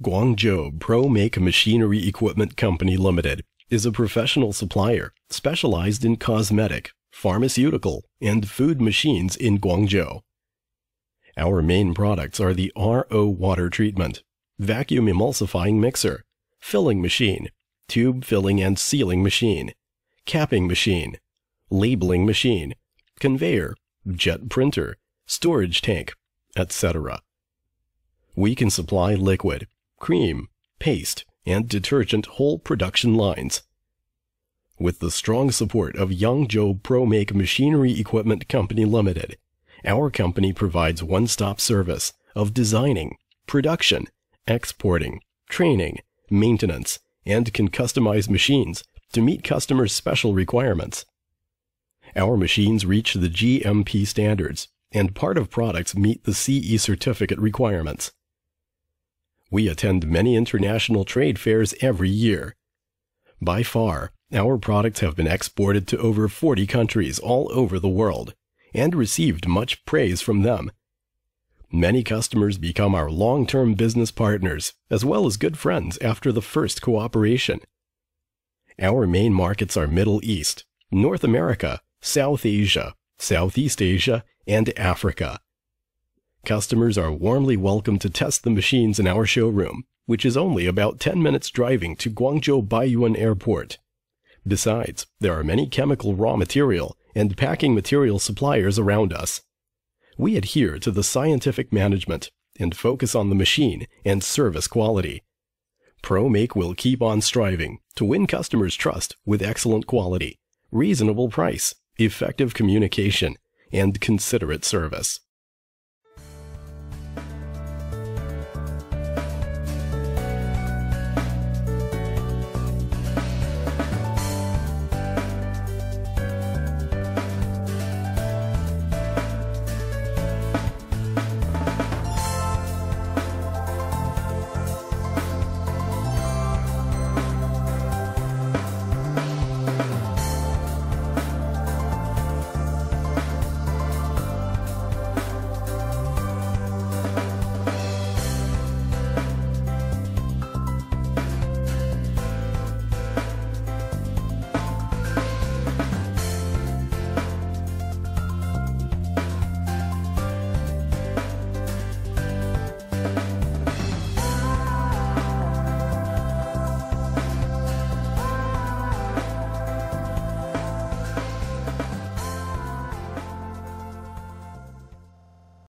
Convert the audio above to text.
Guangzhou Pro-Make Machinery Equipment Company Limited is a professional supplier specialized in cosmetic, pharmaceutical, and food machines in Guangzhou. Our main products are the RO water treatment, vacuum emulsifying mixer, filling machine, tube filling and sealing machine, capping machine, labeling machine, conveyor, jet printer, storage tank, etc. We can supply liquid, cream, paste, and detergent whole production lines. With the strong support of Guangzhou Pro-Make Machinery Equipment Company Limited, our company provides one-stop service of designing, production, exporting, training, maintenance, and can customize machines to meet customers' special requirements. Our machines reach the GMP standards, and part of products meet the CE certificate requirements. We attend many international trade fairs every year. By far, our products have been exported to over 40 countries all over the world and received much praise from them. Many customers become our long-term business partners as well as good friends after the first cooperation. Our main markets are Middle East, North America, South Asia, Southeast Asia, and Africa. Customers are warmly welcome to test the machines in our showroom, which is only about 10 minutes driving to Guangzhou Baiyuan Airport. Besides, there are many chemical raw material and packing material suppliers around us. We adhere to the scientific management and focus on the machine and service quality. Pro-Make will keep on striving to win customers' trust with excellent quality, reasonable price, effective communication, and considerate service.